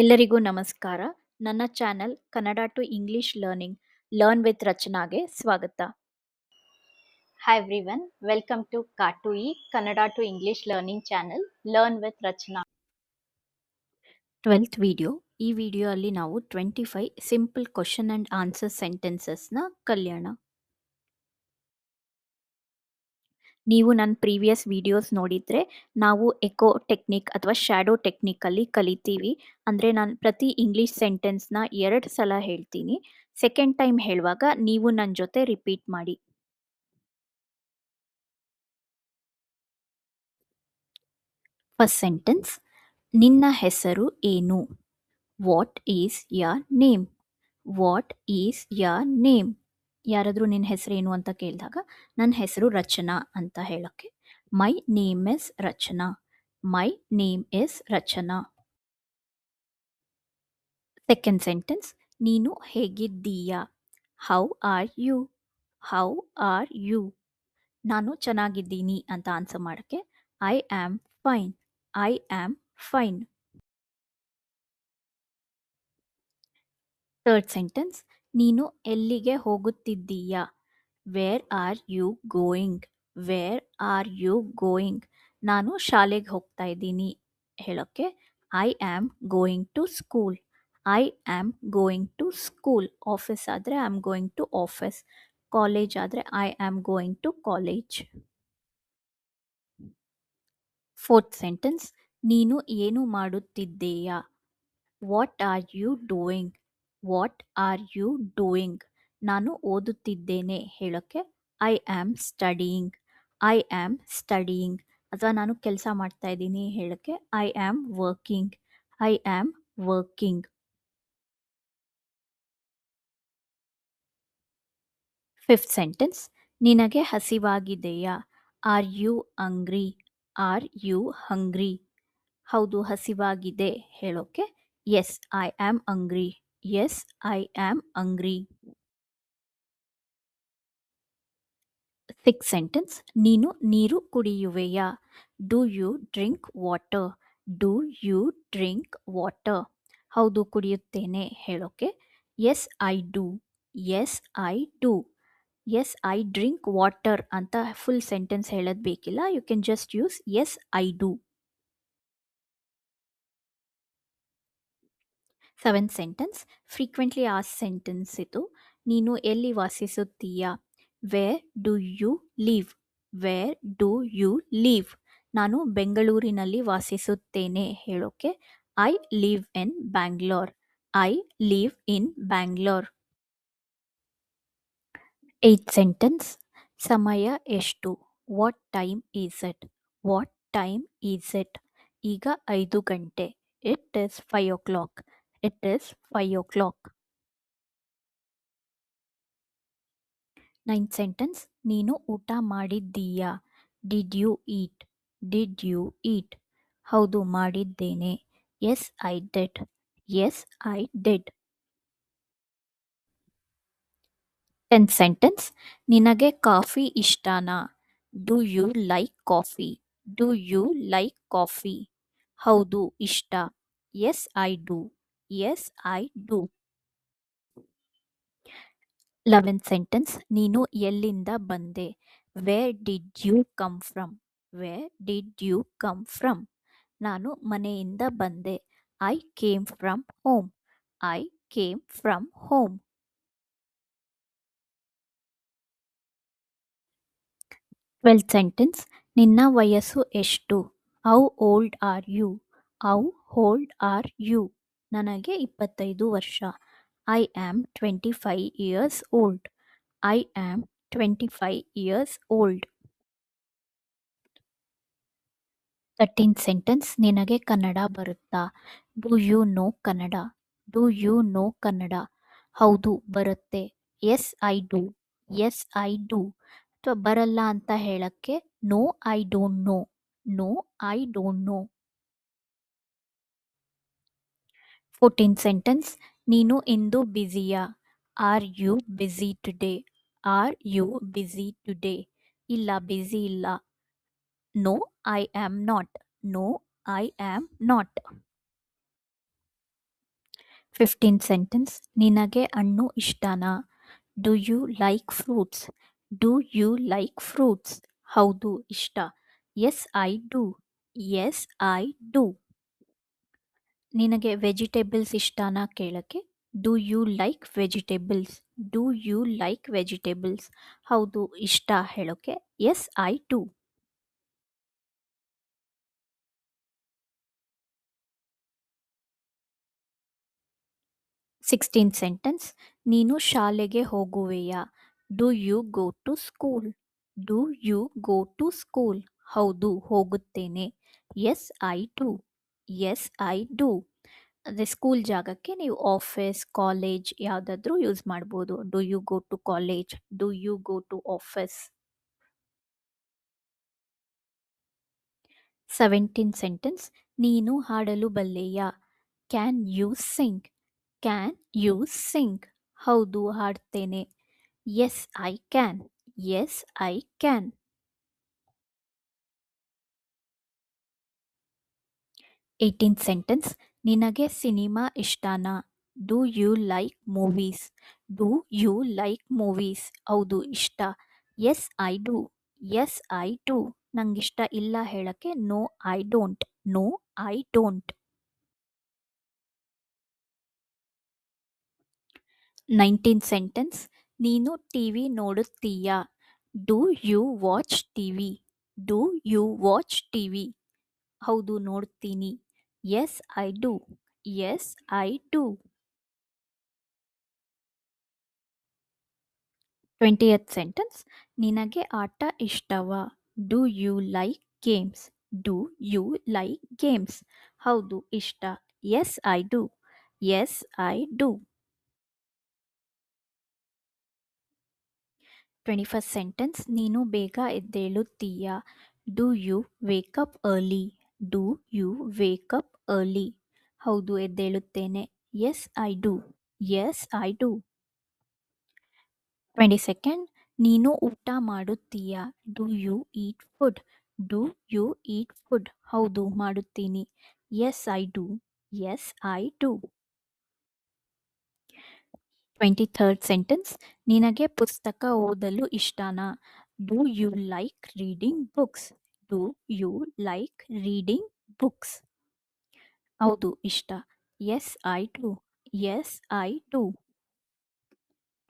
ಎಲ್ಲರಿಗೂ ನಮಸ್ಕಾರ. ನನ್ನ channel Kannada to English learn with ರಚನಾಗೆ ಸ್ವಾಗತ. ಹಾಯ್ ಎವ್ರಿವನ್, ವೆಲ್ಕಮ್ ಟು ಕಾಟುಯಿ Kannada to English learning channel learn with Rachana. 12th video. ಈ ವಿಡಿಯೋ ಅಲ್ಲಿ ನಾವು 25 ಸಿಂಪಲ್ ಕ್ವಶನ್ ಅಂಡ್ ಆನ್ಸರ್ ಸೆಂಟೆನ್ಸಸ್ನ ಕಲಿಯೋಣ. ನೀವು ನನ್ನ ಪ್ರೀವಿಯಸ್ ವಿಡಿಯೋಸ್ ನೋಡಿದರೆ ನಾವು ಎಕೋ ಟೆಕ್ನಿಕ್ ಅಥವಾ ಶ್ಯಾಡೋ ಟೆಕ್ನಿಕಲ್ಲಿ ಕಲಿತೀವಿ. ಅಂದರೆ ನಾನು ಪ್ರತಿ ಇಂಗ್ಲೀಷ್ ಸೆಂಟೆನ್ಸ್ನ 2 ಸಲ ಹೇಳ್ತೀನಿ. ಸೆಕೆಂಡ್ ಟೈಮ್ ಹೇಳುವಾಗ ನೀವು ನನ್ನ ಜೊತೆ ರಿಪೀಟ್ ಮಾಡಿ. ಫಸ್ಟ್ ಸೆಂಟೆನ್ಸ್, ನಿನ್ನ ಹೆಸರು ಏನು? What is your name? What is your name? ಯಾರಾದರೂ ನಿನ್ನ ಹೆಸರೇನು ಅಂತ ಕೇಳಿದಾಗ ನನ್ನ ಹೆಸರು ರಚನಾ ಅಂತ ಹೇಳೋಕ್ಕೆ my name is Rachana. My name is Rachana. Second sentence, ನೀನು ಹೇಗಿದ್ದೀಯಾ? How are you? How are you? ನಾನು ಚೆನ್ನಾಗಿದ್ದೀನಿ ಅಂತ ಆನ್ಸರ್ ಮಾಡೋಕ್ಕೆ I am fine. I am fine. Third sentence, ನೀನು ಎಲ್ಲಿಗೆ ಹೋಗುತ್ತಿದ್ದೀಯಾ? Where are you going? Where are you going? ನಾನು ಶಾಲೆಗೆ ಹೋಗ್ತಾ ಇದ್ದೀನಿ ಹೇಳೋಕ್ಕೆ I am going to school. I am going to school. Office ಆದರೆ I am going to office. College ಆದರೆ I am going to college. Fourth sentence, ನೀನು ಏನು ಮಾಡುತ್ತಿದ್ದೀಯಾ? What are you doing? What are you doing? ನಾನು ಓದುತ್ತಿದ್ದೇನೆ ಹೇಳೋಕ್ಕೆ I am studying. I am studying. ಅಥವಾ ನಾನು ಕೆಲಸ ಮಾಡ್ತಾ ಇದ್ದೀನಿ ಹೇಳೋಕ್ಕೆ I am working. I am working. Fifth sentence, ನಿನಗೆ ಹಸಿವಾಗಿದೆಯಾ? Are you hungry? Are you hungry? ಹೌದು, ಹಸಿವಾಗಿದೆ ಹೇಳೋಕ್ಕೆ yes I am hungry. Yes I am hungry. Six sentence, ನೀನು ನೀರು ಕುಡಿಯುವೆಯಾ? Do you drink water? Do you drink water? ಹೌದು, ಕುಡಿಯುತ್ತೇನೆ ಹೇಳೋಕ್ಕೆ yes I do. Yes I do. Yes I drink water ಅಂತ ಫುಲ್ ಸೆಂಟೆನ್ಸ್ ಹೇಳೋದು ಬೇಕಿಲ್ಲ. You can just use yes I do. Seventh sentence, frequently ಆಸ್ ಸೆಂಟೆನ್ಸ್ ಇದು. ನೀನು ಎಲ್ಲಿ ವಾಸಿಸುತ್ತೀಯಾ? Where do you live? Where do you live? ನಾನು ಬೆಂಗಳೂರಿನಲ್ಲಿ ವಾಸಿಸುತ್ತೇನೆ ಹೇಳೋಕ್ಕೆ I live in Bangalore. I live in Bangalore. Eighth sentence, ಸಮಯ ಎಷ್ಟು? What time is it? What time is it? ಈಗ 5 ಗಂಟೆ. It is 5 o'clock. It is 5 o'clock. Ninth sentence, ನೀನು ಊಟ ಮಾಡಿದ್ದೀಯಾ? Did you eat? Did you eat? ಹೌದು, ಮಾಡಿದ್ದೇನೆ. Yes I did. Yes I did. Tenth sentence, ನಿನಗೆ ಕಾಫಿ ಇಷ್ಟನಾ? Do you like coffee? Do you like coffee? ಹೌದು, ಇಷ್ಟ. Yes I do. Yes I do. 11th sentence, ನೀನು ಎಲ್ಲಿಂದ ಬಂದೆ? Where did you come from? Where did you come from? ನಾನು ಮನೆಯಿಂದ ಬಂದೆ. I came from home. I came from home. 12th sentence, ನಿನ್ನ ವಯಸ್ಸು ಎಷ್ಟು? How old are you? How old are you? ನನಗೆ 25 ವರ್ಷ. I am 25 years old. I am 25 years old. 13th sentence, ನಿನಗೆ ಕನ್ನಡ ಬರುತ್ತಾ? Do you know Kannada? Do you know Kannada? ಹೌದು, ಬರುತ್ತೆ. Yes I do. Yes I do. ಅಥವಾ ಬರಲ್ಲ ಅಂತ ಹೇಳಕ್ಕೆ no I don't know. No I don't know. 14th sentence, ನೀನು ಇಂದು ಬ್ಯುಸಿಯಾ? R you busy today? Are you busy today? ಇಲ್ಲ, ಬ್ಯುಸಿ ಇಲ್ಲ. No I am not. No I am not. 15th sentence ನಿನಗೆ ಹಣ್ಣು ಇಷ್ಟನಾ? Do you like fruits? Do you like fruits? ಹೌದು ಇಷ್ಟ. Yes I do. Yes I do. ನಿನಗೆ vegetables ಇಷ್ಟನಾ ಕೇಳಕ್ಕೆ do you like vegetables? Do you like vegetables? ಹೌದು ಇಷ್ಟ ಹೇಳೋಕ್ಕೆ yes I do. 16th sentence ನೀನು ಶಾಲೆಗೆ ಹೋಗುವೆಯಾ? Do you go to school? Do you go to school? ಹೌದು ಹೋಗುತ್ತೇನೆ. Yes I do. Yes I do. ಅದೇ ಸ್ಕೂಲ್ ಜಾಗಕ್ಕೆ ನೀವು ಆಫೀಸ್ ಕಾಲೇಜ್ ಯಾವುದಾದ್ರೂ ಯೂಸ್ ಮಾಡ್ಬೋದು. Do you go to college? Do you go to office? 17th sentence ನೀನು ಹಾಡಲು ಬಲ್ಲೆಯಾ? Can you sing? Can you sing? ಹೌದು ಹಾಡ್ತೇನೆ. Yes I can. Yes I can. 18th sentence ನಿನಗೆ ಸಿನಿಮಾ ಇಷ್ಟನಾ? Do you like movies? Do you like movies? ಹೌದು ಇಷ್ಟ. Yes I do. Yes I do. ನಂಗಿಷ್ಟ ಇಲ್ಲ ಹೇಳಕ್ಕೆ no I don't. No I don't. 19th sentence ನೀನು TV ನೋಡುತ್ತೀಯಾ? Do you watch TV? Do you watch TV? ಹೌದು ನೋಡ್ತೀನಿ. Yes I do. Yes I do. 20th sentence ನಿನಗೆ ಆಟ ಇಷ್ಟವಾ? Do you like games? Do you like games? ಹೌದು ಇಷ್ಟ. Yes I do. Yes I do. 21st sentence ನೀನು ಬೇಗ ಎದ್ದೇಳುತ್ತೀಯಾ? Do you wake up early? Do you wake up early? ಹೌದು ಎದ್ದೇಳುತ್ತೇನೆ. Yes I do. Yes I do. 22nd ನೀನು ಊಟ ಮಾಡುತ್ತೀಯಾ? Do you eat food? Do you eat food? ಹೌದು ಮಾಡುತ್ತೀನಿ. Yes I do. Yes I do. 23rd sentence ನಿನಗೆ ಪುಸ್ತಕ ಓದಲು ಇಷ್ಟನಾ? Do you like reading books? Do you like reading books? ಹೌದು ಇಷ್ಟ. Yes I do. Yes I do.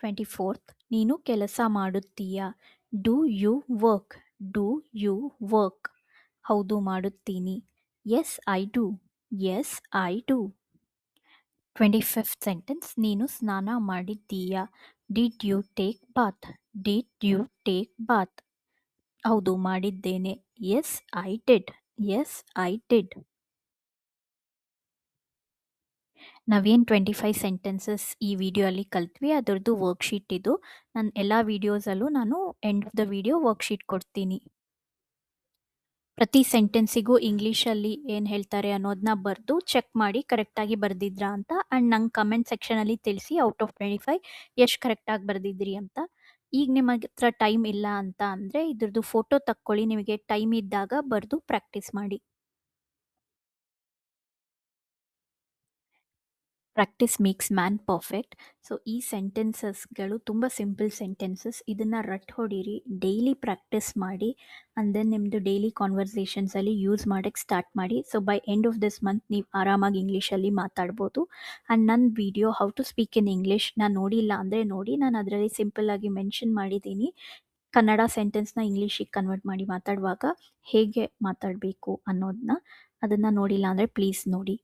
24th ನೀನು ಕೆಲಸ ಮಾಡುತ್ತೀಯಾ? Do you work? Do you work? ಹೌದು ಮಾಡುತ್ತೀನಿ. Yes I do. Yes I do. 25th sentence ನೀನು ಸ್ನಾನ ಮಾಡಿದ್ದೀಯಾ? Did you take bath? Did you take bath? ಹೌದು ಮಾಡಿದ್ದೇನೆ. Yes I did. Yes I did. ನಾವೇನು 25 ಸೆಂಟೆನ್ಸಸ್ ಈ ವಿಡಿಯೋಲಿ ಕಲ್ತ್ವಿ ಅದರದ್ದು ವರ್ಕ್ಶೀಟ್ ಇದು. ನಾನು ಎಲ್ಲ ವಿಡಿಯೋಸಲ್ಲೂ ನಾನು end of the video worksheet ಕೊಡ್ತೀನಿ. ಪ್ರತಿ ಸೆಂಟೆನ್ಸಿಗೂ ಇಂಗ್ಲೀಷಲ್ಲಿ ಏನು ಹೇಳ್ತಾರೆ ಅನ್ನೋದನ್ನ ಬರೆದು ಚೆಕ್ ಮಾಡಿ ಕರೆಕ್ಟಾಗಿ ಬರೆದಿದ್ರಾ ಅಂತ. ಆ್ಯಂಡ್ ನಂಗೆ ಕಮೆಂಟ್ ಸೆಕ್ಷನಲ್ಲಿ ತಿಳಿಸಿ ಔಟ್ ಆಫ್ 25 ಎಷ್ಟು ಕರೆಕ್ಟಾಗಿ ಬರೆದಿದ್ರಿ ಅಂತ. ಈಗ ನಿಮಗೆ ಹತ್ರ ಟೈಮ್ ಇಲ್ಲ ಅಂತ ಅಂದರೆ ಇದ್ರದ್ದು ಫೋಟೋ ತಕ್ಕೊಳ್ಳಿ. ನಿಮಗೆ ಟೈಮ್ ಇದ್ದಾಗ ಬರೆದು ಪ್ರಾಕ್ಟೀಸ್ ಮಾಡಿ. Practice makes man perfect. So ಈ ಸೆಂಟೆನ್ಸಸ್ಗಳು ತುಂಬ ಸಿಂಪಲ್ ಸೆಂಟೆನ್ಸಸ್. ಇದನ್ನು ರಟ್ ಹೊಡೀರಿ, ಡೈಲಿ ಪ್ರಾಕ್ಟೀಸ್ ಮಾಡಿ ಆ್ಯಂಡ್ ದೆನ್ ನಿಮ್ಮದು ಡೈಲಿ ಕಾನ್ವರ್ಸೇಷನ್ಸಲ್ಲಿ ಯೂಸ್ ಮಾಡೋಕ್ಕೆ ಸ್ಟಾರ್ಟ್ ಮಾಡಿ. So by end of this month ನೀವು ಆರಾಮಾಗಿ ಇಂಗ್ಲೀಷಲ್ಲಿ ಮಾತಾಡ್ಬೋದು. ಆ್ಯಂಡ್ ನನ್ನ video how to speak in English ನಾನು ನೋಡಿಲ್ಲ ಅಂದರೆ ನೋಡಿ, ನಾನು ಅದರಲ್ಲಿ ಸಿಂಪಲ್ಲಾಗಿ ಮೆನ್ಷನ್ ಮಾಡಿದ್ದೀನಿ. ಕನ್ನಡ ಸೆಂಟೆನ್ಸ್ನ ಇಂಗ್ಲೀಷಿಗೆ ಕನ್ವರ್ಟ್ ಮಾಡಿ ಮಾತಾಡುವಾಗ ಹೇಗೆ ಮಾತಾಡಬೇಕು ಅನ್ನೋದನ್ನ. ಅದನ್ನು ನೋಡಿಲ್ಲ ಅಂದರೆ ಪ್ಲೀಸ್ ನೋಡಿ.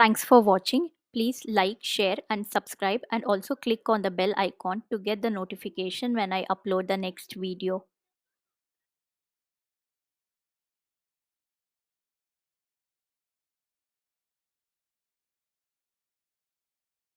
Thanks for watching. Please like, share and subscribe, and also click on the bell icon to get the notification when I upload the next video.